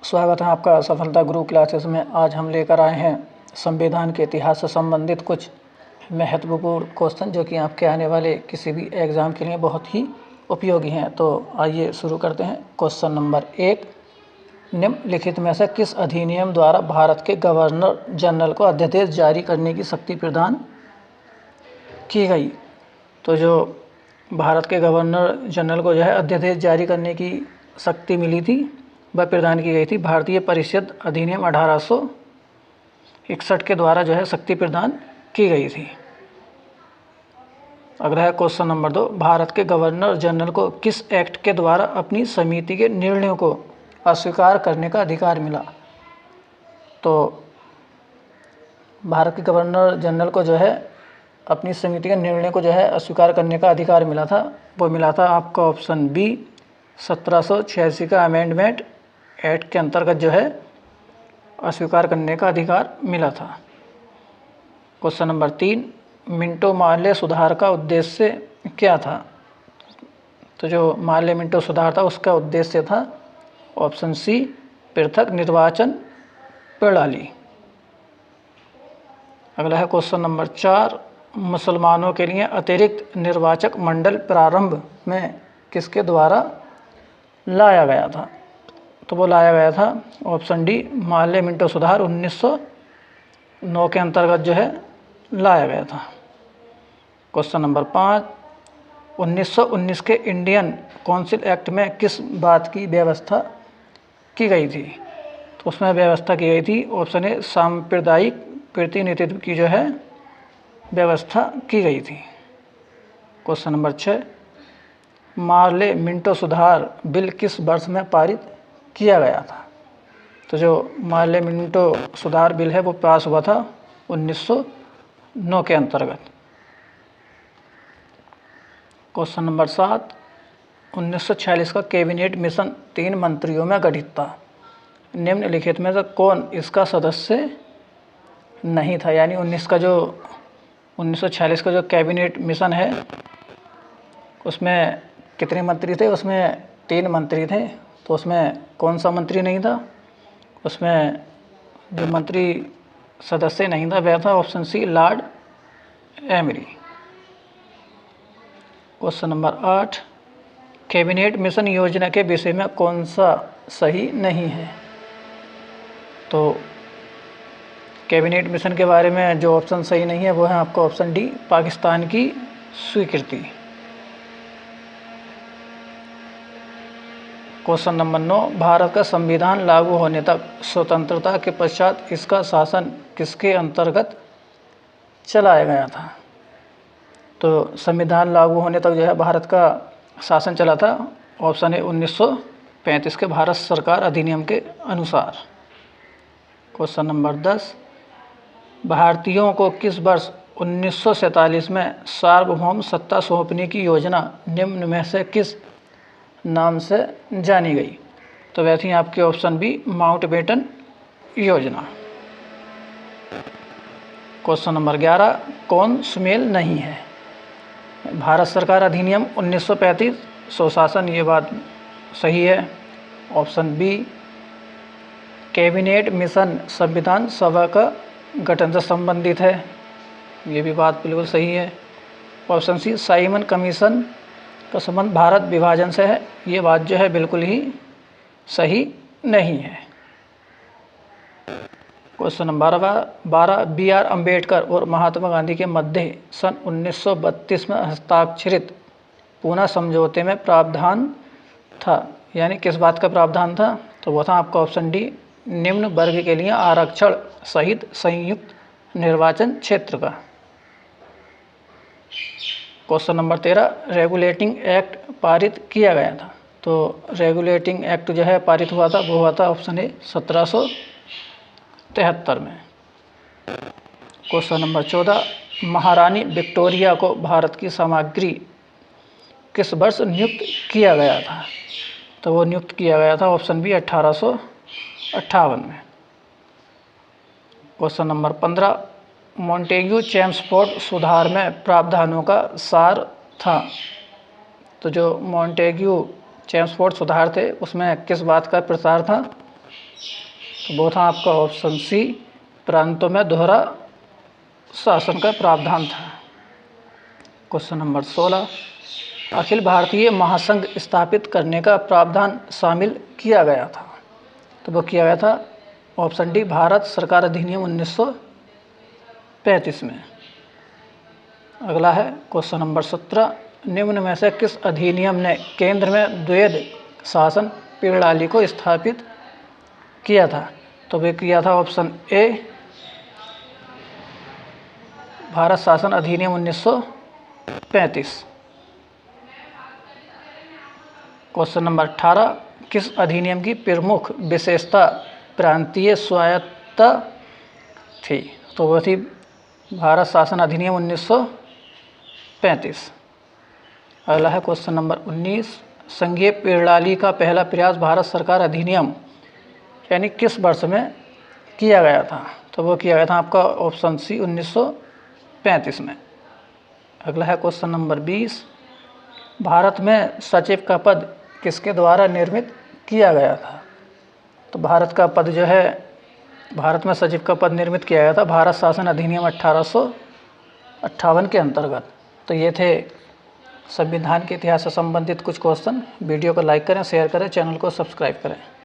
स्वागत है आपका सफलता गुरु क्लासेस में। आज हम लेकर आए हैं संविधान के इतिहास से संबंधित कुछ महत्वपूर्ण क्वेश्चन जो कि आपके आने वाले किसी भी एग्ज़ाम के लिए बहुत ही उपयोगी हैं। तो आइए शुरू करते हैं। क्वेश्चन नंबर 1, निम्नलिखित में से किस अधिनियम द्वारा भारत के गवर्नर जनरल को अध्यादेश जारी करने की शक्ति प्रदान की गई? तो जो भारत के गवर्नर जनरल को जो है अध्यादेश जारी करने की शक्ति मिली थी वह प्रदान की गई थी भारतीय परिषद अधिनियम 1861 के द्वारा जो है शक्ति प्रदान की गई थी। अगला है क्वेश्चन नंबर 2, भारत के गवर्नर जनरल को किस एक्ट के द्वारा अपनी समिति के निर्णयों को अस्वीकार करने का अधिकार मिला? तो भारत के गवर्नर जनरल को जो है अपनी समिति के निर्णय को जो है अस्वीकार करने का अधिकार मिला था। वो मिला था आपका ऑप्शन बी 1786 का अमेंडमेंट एक्ट के अंतर्गत जो है अस्वीकार करने का अधिकार मिला था। क्वेश्चन नंबर 3, मिंटो मार्ले सुधार का उद्देश्य क्या था? तो जो मार्ले मिंटो सुधार था उसका उद्देश्य था ऑप्शन सी पृथक निर्वाचन प्रणाली। अगला है क्वेश्चन नंबर 4, मुसलमानों के लिए अतिरिक्त निर्वाचक मंडल प्रारंभ में किसके द्वारा लाया गया था? तो वो लाया गया था ऑप्शन डी मार्ले मिंटो सुधार 1909 के अंतर्गत जो है लाया गया था। क्वेश्चन नंबर 5, 1919 के इंडियन काउंसिल एक्ट में किस बात की व्यवस्था की गई थी? तो उसमें व्यवस्था की गई थी ऑप्शन ए सांप्रदायिक प्रतिनिधित्व की जो है व्यवस्था की गई थी। क्वेश्चन नंबर 6, मार्ले मिंटो सुधार बिल किस वर्ष में पारित किया गया था? तो जो मार्ले मिंटो सुधार बिल है वो पास हुआ था 1909 के अंतर्गत। क्वेश्चन नंबर 7, 1946 का कैबिनेट मिशन 3 मंत्रियों में गठित था। निम्नलिखित में से कौन इसका सदस्य नहीं था? यानी 1946 का जो कैबिनेट मिशन है उसमें कितने मंत्री थे? उसमें 3 मंत्री थे। तो उसमें कौन सा मंत्री नहीं था? उसमें जो मंत्री सदस्य नहीं था वह था option C Lord Amery. Question number 8, cabinet mission योजना के विषय में कौन सा सही नहीं है? तो कैबिनेट मिशन के बारे में जो ऑप्शन सही नहीं है वो है आपका ऑप्शन डी पाकिस्तान की स्वीकृति। क्वेश्चन नंबर 9, भारत का संविधान लागू होने तक स्वतंत्रता के पश्चात इसका शासन किसके अंतर्गत चलाया गया था? तो संविधान लागू होने तक जो है भारत का शासन चला था ऑप्शन है 1935 के भारत सरकार अधिनियम के अनुसार। क्वेश्चन नंबर 10, भारतीयों को किस वर्ष 1947 में सार्वभौम सत्ता सौंपने की योजना निम्न में से किस नाम से जानी गई? तो वह थी आपकी ऑप्शन बी माउंटबेटन योजना। क्वेश्चन नंबर 11, कौन सुमेल नहीं है? भारत सरकार अधिनियम 1935 स्वशासन, ये बात सही है। ऑप्शन बी कैबिनेट मिशन संविधान सभा का गठन से संबंधित है, ये भी बात बिल्कुल सही है। ऑप्शन सी साइमन कमीशन का संबंध भारत विभाजन से है, ये बात जो है बिल्कुल ही सही नहीं है। Question number 12, B R Ambedkar और महात्मा गांधी के मध्य सन 1932 में हस्ताक्षरित पूना समझौते में प्रावधान था, यानी किस बात का प्रावधान था? तो वो था आपका ऑप्शन डी निम्न वर्ग के लिए आरक्षण सहित संयुक्त निर्वाचन क्षेत्र का। क्वेश्चन नंबर 13, रेगुलेटिंग एक्ट पारित किया गया था। तो रेगुलेटिंग एक्ट जो है पारित हुआ था वो हुआ था ऑप्शन ए 1773 में। क्वेश्चन नंबर 14, महारानी विक्टोरिया को भारत की सामग्री किस वर्ष नियुक्त किया गया था? तो वो नियुक्त किया गया था ऑप्शन बी 1858 में। क्वेश्चन नंबर 15, मॉन्टेग्यू चेम्सफोर्ड सुधार में प्रावधानों का सार था। तो जो मॉन्टेग्यू चेम्सफोर्ड सुधार थे उसमें किस बात का प्रसार था? तो वो था आपका ऑप्शन सी, प्रांतों में दोहरा शासन का प्रावधान था। क्वेश्चन नंबर 16, अखिल भारतीय महासंघ स्थापित करने का प्रावधान शामिल किया गया था। तो वो किया गया था ऑप्शन डी, भारत सरकार अधिनियम 1935 में। अगला है क्वेश्चन नंबर 17, निम्न में से किस अधिनियम ने केंद्र में द्वैध शासन प्रणाली को स्थापित किया था। तो वे किया था ऑप्शन ए, भारत शासन अधिनियम 1935। क्वेश्चन नंबर 18, किस अधिनियम की प्रमुख विशेषता प्रांतीय स्वायत्तता थी। तो वह थी भारत शासन अधिनियम 1935। अगला है क्वेश्चन नंबर 19, संघीय प्रणाली का पहला प्रयास भारत सरकार अधिनियम यानी किस वर्ष में किया गया था। तो वो किया गया था आपका ऑप्शन सी, 1935 में। अगला है क्वेश्चन नंबर 20, भारत में सचिव का पद किसके द्वारा निर्मित किया गया था। तो भारत में सचिव का पद निर्मित किया गया था भारत शासन अधिनियम 1858 के अंतर्गत। तो ये थे संविधान के इतिहास से संबंधित कुछ क्वेश्चन। वीडियो को लाइक करें, शेयर करें, चैनल को सब्सक्राइब करें।